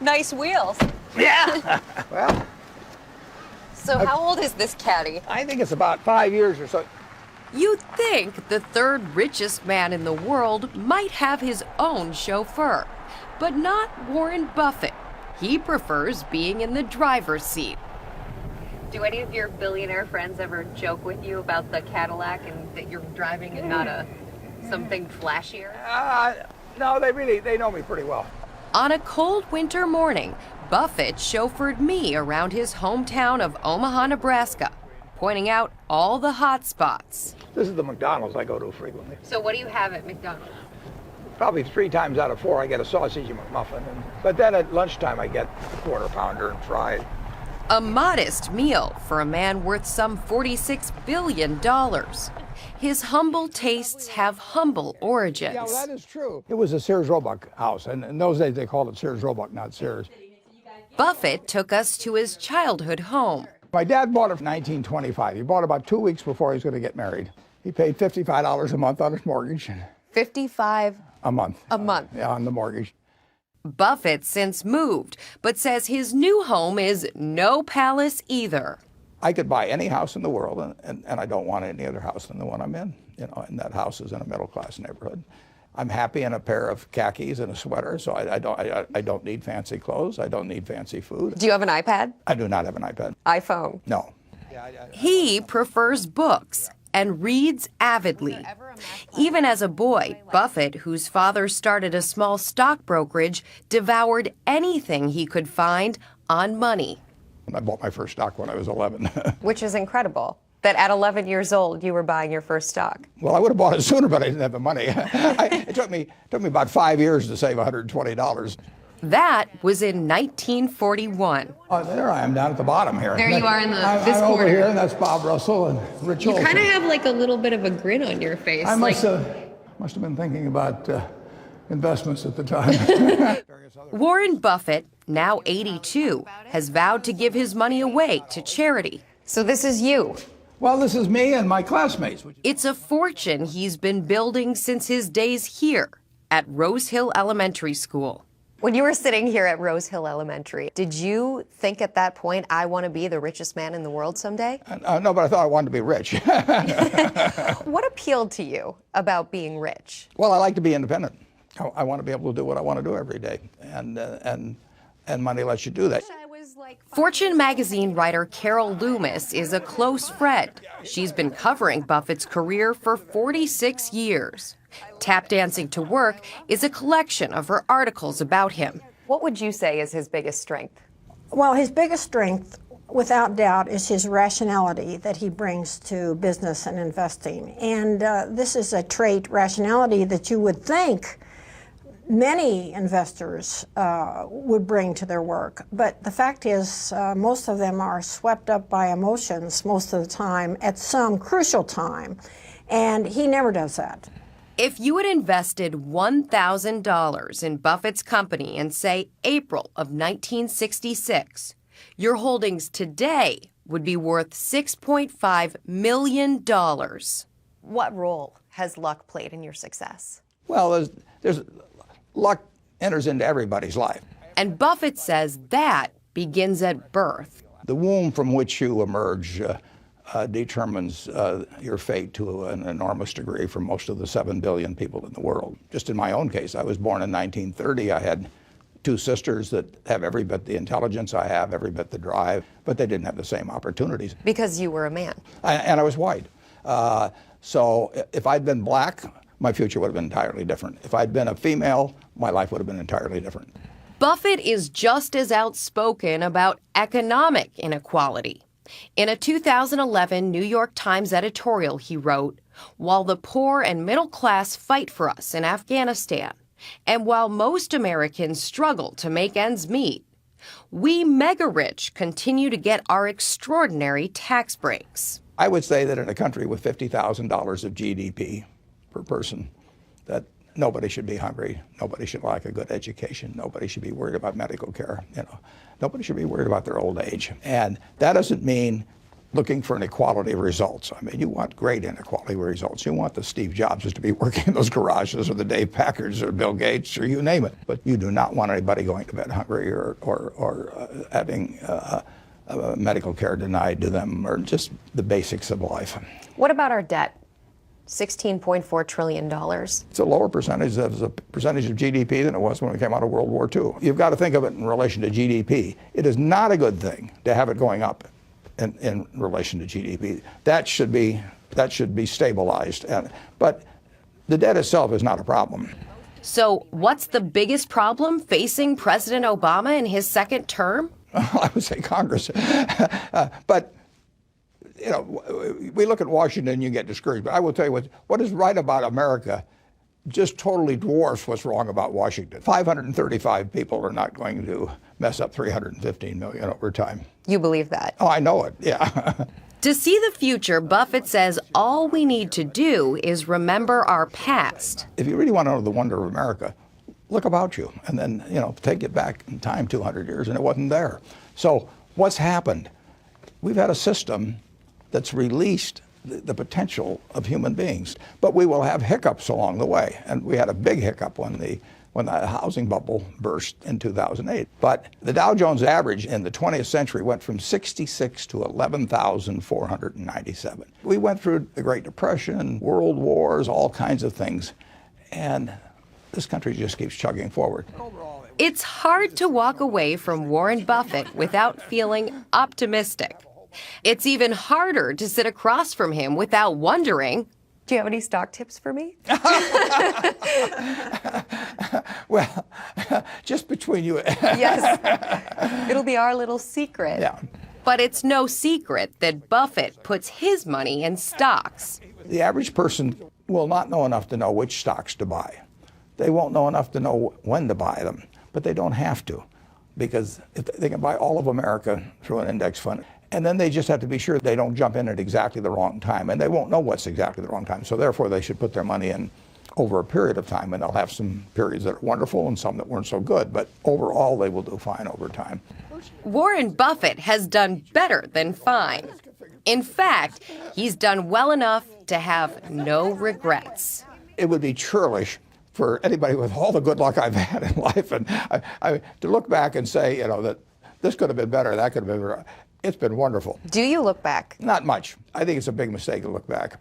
Nice wheels. Yeah. Well, So how old is this caddy? I think it's about 5 years or so. You'd think the third richest man in the world might have his own chauffeur, but not Warren Buffett. He prefers being in the driver's seat. Do any of your billionaire friends ever joke with you about the Cadillac and that you're driving and not something flashier? No, they know me pretty well. On a cold winter morning, Buffett chauffeured me around his hometown of Omaha, Nebraska, pointing out all the hot spots. This is the McDonald's I go to frequently. So what do you have at McDonald's? Probably 3 times out of 4 I get a sausage McMuffin, but then at lunchtime I get a quarter pounder and fries. A modest meal for a man worth some $46 billion. His humble tastes have humble origins. Yeah, well, that is true. It was a Sears Roebuck house, and in those days they called it Sears Roebuck, not Sears. Buffett took us to his childhood home. My dad bought it in 1925. He bought it about 2 weeks before he was going to get married. He paid $55 a month on his mortgage. 55 a month. a month. Yeah, on the mortgage. Buffett since moved, but says his new home is no palace either. I could buy any house in the world, and I don't want any other house than the one I'm in. You know, and that house is in a middle-class neighborhood. I'm happy in a pair of khakis and a sweater, so I don't need fancy clothes. I don't need fancy food. Do you have an iPad? I do not have an iPad. iPhone? No. He prefers books and reads avidly. Even as a boy, Buffett, whose father started a small stock brokerage, devoured anything he could find on money. I bought my first stock when I was 11. Which is incredible, that at 11 years old you were buying your first stock. Well, I would have bought it sooner, but I didn't have the money. It took me about 5 years to save $120. That was in 1941. Oh, there I am down at the bottom here. There you are in this I'm over corner. here, and that's Bob Russell and Rich You Olson. kind of have like a little bit of a grin on your face. I must have been thinking about investments at the time. Warren Buffett, now 82, has vowed to give his money away to charity. So this is you. Well, this is me and my classmates. It's a fortune he's been building since his days here at Rose Hill Elementary School. When you were sitting here at Rose Hill Elementary, did you think at that point, I want to be the richest man in the world someday? No, but I thought I wanted to be rich. What appealed to you about being rich? Well, I like to be independent. I want to be able to do what I want to do every day, and money lets you do that. Fortune magazine writer Carol Loomis is a close friend. She's been covering Buffett's career for 46 years. Tap Dancing to Work is a collection of her articles about him. What would you say is his biggest strength? Well, his biggest strength, without doubt, is his rationality that he brings to business and investing. And this is a trait, rationality, that you would think many investors would bring to their work. But the fact is, most of them are swept up by emotions most of the time at some crucial time. And he never does that. If you had invested $1,000 in Buffett's company in, say, April of 1966, your holdings today would be worth $6.5 million. What role has luck played in your success? Well, there's luck enters into everybody's life. And Buffett says that begins at birth. The womb from which you emerge determines your fate to an enormous degree for most of the 7 billion people in the world. Just in my own case, I was born in 1930. I had 2 sisters that have every bit the intelligence I have, every bit the drive, but they didn't have the same opportunities. Because you were a man. And I was white. So if I'd been black, my future would have been entirely different. If I'd been a female, my life would have been entirely different. Buffett is just as outspoken about economic inequality. In a 2011 New York Times editorial, he wrote, "While the poor and middle class fight for us in Afghanistan, and while most Americans struggle to make ends meet, we mega-rich continue to get our extraordinary tax breaks." I would say that in a country with $50,000 of GDP per person, that nobody should be hungry, nobody should lack a good education, nobody should be worried about medical care, nobody should be worried about their old age. And that doesn't mean looking for an equality of results. I mean, you want great inequality of results. You want the Steve Jobses to be working in those garages, or the Dave Packards, or Bill Gates, or you name it. But you do not want anybody going to bed hungry, or having medical care denied to them, or just the basics of life. What about our debt? $16.4 trillion. It's a lower percentage as a percentage of GDP than it was when we came out of World War II. You've got to think of it in relation to GDP. It is not a good thing to have it going up in relation to GDP. That should be stabilized. But the debt itself is not a problem. So what's the biggest problem facing President Obama in his second term? I would say Congress. But you know, we look at Washington and you get discouraged. But I will tell you what is right about America just totally dwarfs what's wrong about Washington. 535 people are not going to mess up 315 million over time. You believe that? Oh, I know it, yeah. To see the future, Buffett says all we need to do is remember our past. If you really want to know the wonder of America, look about you, and then, you know, take it back in time 200 years, and it wasn't there. So what's happened? We've had a system that's released the potential of human beings, but we will have hiccups along the way. And we had a big hiccup when the housing bubble burst in 2008. But the Dow Jones average in the 20th century went from 66 to 11,497. We went through the Great Depression, world wars, all kinds of things, and this country just keeps chugging forward. It's hard to walk away from Warren Buffett without feeling optimistic. It's even harder to sit across from him without wondering, do you have any stock tips for me? Well, just between you. Yes, it'll be our little secret. Yeah. But it's no secret that Buffett puts his money in stocks. The average person will not know enough to know which stocks to buy. They won't know enough to know when to buy them, but they don't have to, because if they can buy all of America through an index fund. And then they just have to be sure they don't jump in at exactly the wrong time, and they won't know what's exactly the wrong time. So therefore, they should put their money in over a period of time, and they'll have some periods that are wonderful and some that weren't so good, but overall, they will do fine over time. Warren Buffett has done better than fine. In fact, he's done well enough to have no regrets. It would be churlish for anybody with all the good luck I've had in life, and to look back and say, you know, that this could have been better, that could have been better. It's been wonderful. Do you look back? Not much. I think it's a big mistake to look back.